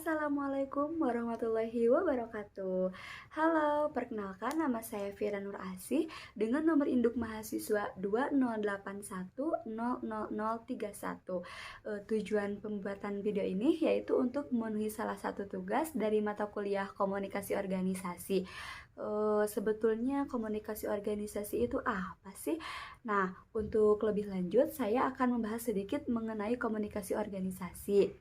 Assalamualaikum warahmatullahi wabarakatuh. Halo, perkenalkan nama saya Fira Nur Asih dengan nomor induk mahasiswa 2081000031. Tujuan pembuatan video ini yaitu untuk memenuhi salah satu tugas dari mata kuliah komunikasi organisasi. Sebetulnya komunikasi organisasi itu apa sih? Nah, untuk lebih lanjut saya akan membahas sedikit mengenai komunikasi organisasi.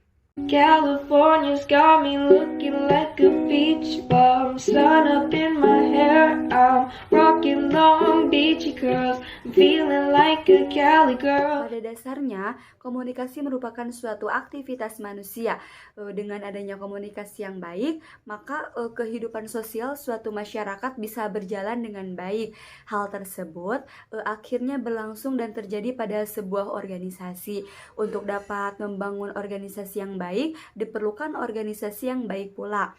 California's got me looking like a beach bum. Sun up in my hair, I'm rocking long beachy curls. I'm feeling like a Cali girl. Pada dasarnya, komunikasi merupakan suatu aktivitas manusia. Dengan adanya komunikasi yang baik, maka kehidupan sosial suatu masyarakat bisa berjalan dengan baik. Hal tersebut akhirnya berlangsung dan terjadi pada sebuah organisasi. Untuk dapat membangun organisasi yang baik, diperlukan organisasi yang baik pula.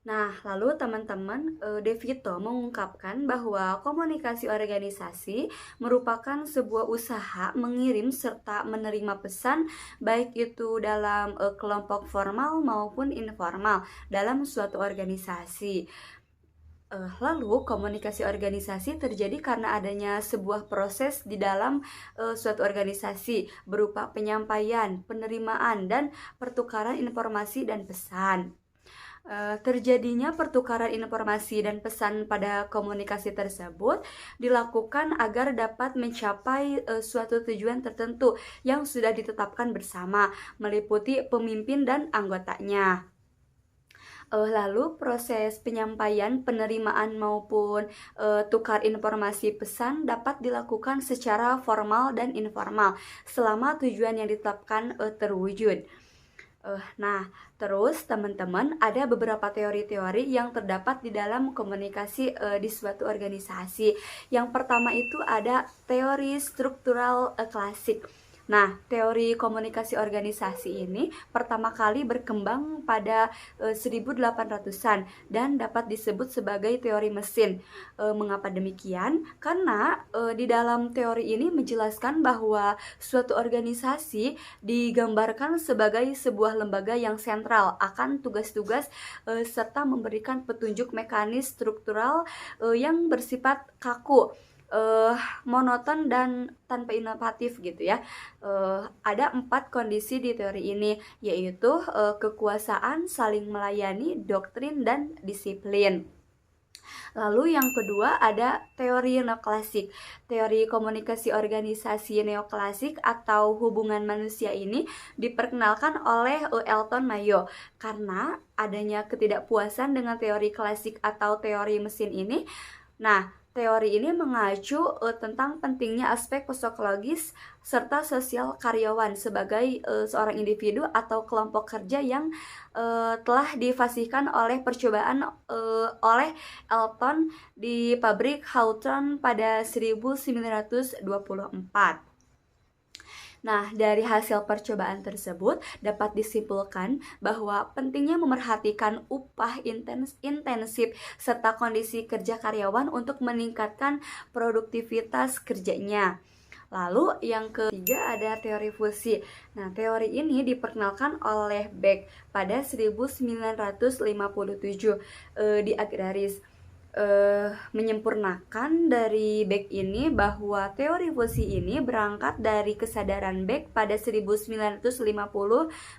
Nah, lalu teman-teman, Devito mengungkapkan bahwa komunikasi organisasi merupakan sebuah usaha mengirim serta menerima pesan baik itu dalam kelompok formal maupun informal dalam suatu organisasi. Lalu komunikasi organisasi terjadi karena adanya sebuah proses di dalam suatu organisasi berupa penyampaian, penerimaan, dan pertukaran informasi dan pesan. Terjadinya pertukaran informasi dan pesan pada komunikasi tersebut dilakukan agar dapat mencapai suatu tujuan tertentu yang sudah ditetapkan bersama, meliputi pemimpin dan anggotanya. Lalu proses penyampaian, penerimaan maupun tukar informasi pesan dapat dilakukan secara formal dan informal selama tujuan yang ditetapkan terwujud. Nah, terus teman-teman ada beberapa teori-teori yang terdapat di dalam komunikasi di suatu organisasi. Yang pertama itu ada teori struktural klasik. Nah, teori komunikasi organisasi ini pertama kali berkembang pada 1800-an dan dapat disebut sebagai teori mesin. Mengapa demikian? Karena di dalam teori ini menjelaskan bahwa suatu organisasi digambarkan sebagai sebuah lembaga yang sentral akan tugas-tugas serta memberikan petunjuk mekanis struktural yang bersifat kaku, monoton dan tanpa inovatif gitu ya. Ada 4 kondisi di teori ini, yaitu kekuasaan, saling melayani, doktrin, dan disiplin. Lalu yang kedua ada teori neoklasik. Teori komunikasi organisasi neoklasik atau hubungan manusia ini diperkenalkan oleh Elton Mayo. Karena adanya ketidakpuasan dengan teori klasik atau teori mesin ini, nah, teori ini mengacu tentang pentingnya aspek psikologis serta sosial karyawan sebagai seorang individu atau kelompok kerja yang telah difasihkan oleh percobaan oleh Elton di pabrik Hawthorne pada 1924. Nah, dari hasil percobaan tersebut dapat disimpulkan bahwa pentingnya memerhatikan upah intensif serta kondisi kerja karyawan untuk meningkatkan produktivitas kerjanya. Lalu yang ketiga ada teori fusi. Nah, teori ini diperkenalkan oleh Beck pada 1957 di Agraris. Menyempurnakan dari Beck ini bahwa teori fusi ini berangkat dari kesadaran Beck pada 1950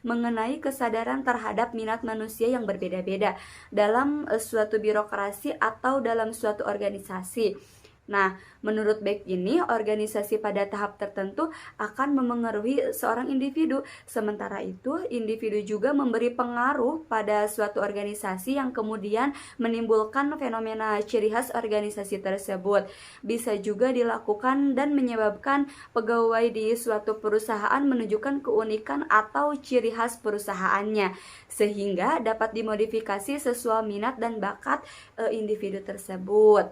mengenai kesadaran terhadap minat manusia yang berbeda-beda dalam suatu birokrasi atau dalam suatu organisasi. Nah, menurut Beck ini, organisasi pada tahap tertentu akan memengaruhi seorang individu. Sementara itu, individu juga memberi pengaruh pada suatu organisasi yang kemudian menimbulkan fenomena ciri khas organisasi tersebut. Bisa juga dilakukan dan menyebabkan pegawai di suatu perusahaan menunjukkan keunikan atau ciri khas perusahaannya, sehingga dapat dimodifikasi sesuai minat dan bakat individu tersebut.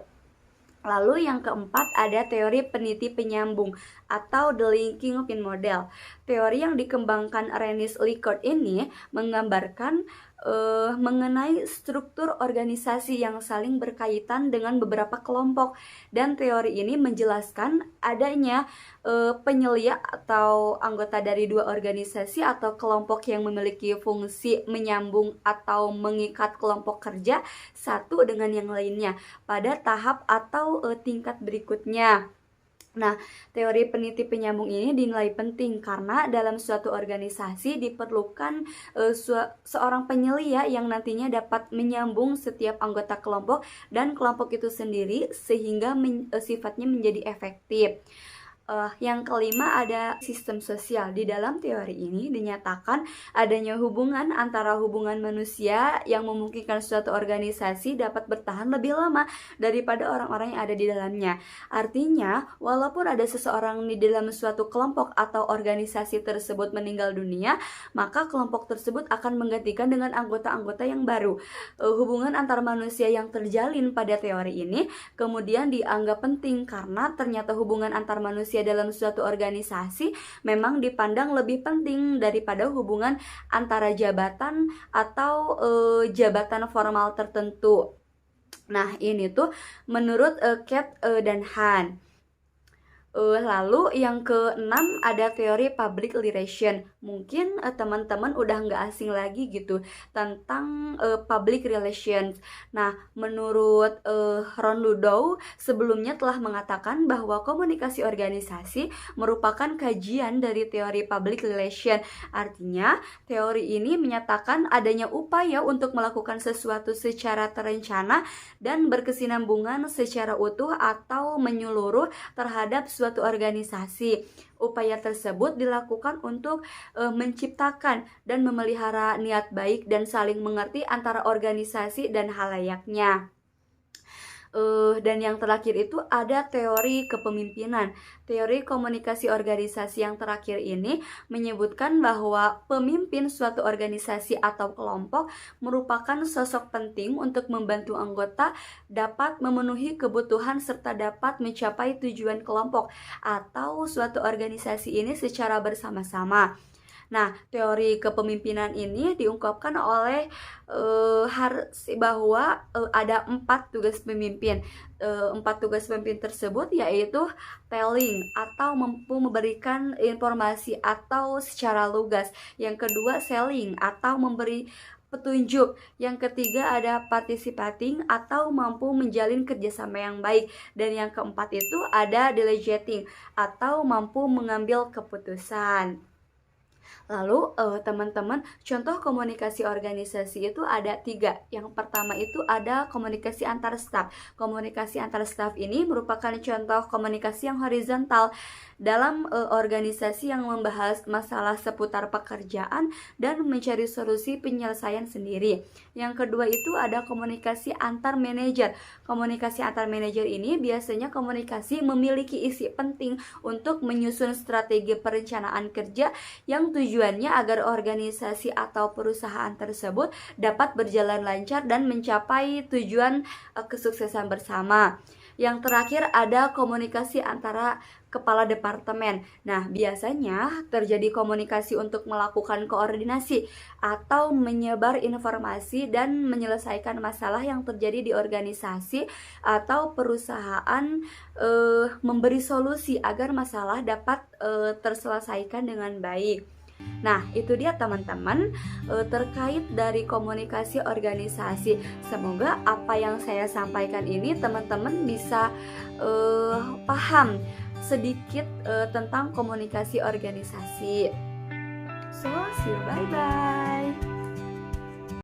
Lalu yang keempat ada teori peniti penyambung atau the linking pin model. Teori yang dikembangkan Rennie Likert ini menggambarkan mengenai struktur organisasi yang saling berkaitan dengan beberapa kelompok, dan teori ini menjelaskan adanya penyelia atau anggota dari dua organisasi atau kelompok yang memiliki fungsi menyambung atau mengikat kelompok kerja satu dengan yang lainnya pada tahap atau tingkat berikutnya. Nah, teori peniti penyambung ini dinilai penting karena dalam suatu organisasi diperlukan seorang penyelia yang nantinya dapat menyambung setiap anggota kelompok dan kelompok itu sendiri sehingga sifatnya menjadi efektif. Yang kelima ada sistem sosial. Di dalam teori ini dinyatakan adanya hubungan antara hubungan manusia yang memungkinkan suatu organisasi dapat bertahan lebih lama daripada orang-orang yang ada di dalamnya. Artinya, walaupun ada seseorang di dalam suatu kelompok atau organisasi tersebut meninggal dunia, maka kelompok tersebut akan menggantikan dengan anggota-anggota yang baru. Hubungan antar manusia yang terjalin pada teori ini kemudian dianggap penting karena ternyata hubungan antar manusia dalam suatu organisasi memang dipandang lebih penting daripada hubungan antara jabatan atau jabatan formal tertentu. Nah, ini tuh menurut Cat dan Han. Lalu yang keenam ada teori public relation. Mungkin teman-teman udah nggak asing lagi gitu tentang public relations. Nah, menurut Ron Ludow sebelumnya telah mengatakan bahwa komunikasi organisasi merupakan kajian dari teori public relation. Artinya, teori ini menyatakan adanya upaya untuk melakukan sesuatu secara terencana dan berkesinambungan secara utuh atau menyeluruh terhadap suatu organisasi. Upaya tersebut dilakukan untuk menciptakan dan memelihara niat baik dan saling mengerti antara organisasi dan halayaknya. Dan yang terakhir itu ada teori kepemimpinan. Teori komunikasi organisasi yang terakhir ini menyebutkan bahwa pemimpin suatu organisasi atau kelompok merupakan sosok penting untuk membantu anggota dapat memenuhi kebutuhan serta dapat mencapai tujuan kelompok atau suatu organisasi ini secara bersama-sama. Nah, teori kepemimpinan ini diungkapkan oleh bahwa ada 4 tugas pemimpin. 4 tugas pemimpin tersebut yaitu telling atau mampu memberikan informasi atau secara lugas. Yang kedua selling atau memberi petunjuk. Yang ketiga ada participating atau mampu menjalin kerjasama yang baik. Dan yang keempat itu ada delegating atau mampu mengambil keputusan. Lalu teman-teman, contoh komunikasi organisasi itu ada 3. Yang pertama itu ada komunikasi antar staf. Komunikasi antar staf ini merupakan contoh komunikasi yang horizontal dalam organisasi yang membahas masalah seputar pekerjaan dan mencari solusi penyelesaian sendiri. Yang kedua itu ada komunikasi antar manajer. Komunikasi antar manajer ini biasanya komunikasi memiliki isi penting untuk menyusun strategi perencanaan kerja yang tujuannya agar organisasi atau perusahaan tersebut dapat berjalan lancar dan mencapai tujuan kesuksesan bersama. Yang terakhir ada komunikasi antara kepala departemen. Nah, biasanya terjadi komunikasi untuk melakukan koordinasi atau menyebar informasi dan menyelesaikan masalah yang terjadi di organisasi atau perusahaan, memberi solusi agar masalah dapat terselesaikan dengan baik. Nah, itu dia teman-teman terkait dari komunikasi organisasi. Semoga apa yang saya sampaikan ini teman-teman bisa paham sedikit tentang komunikasi organisasi. So, see you, bye-bye.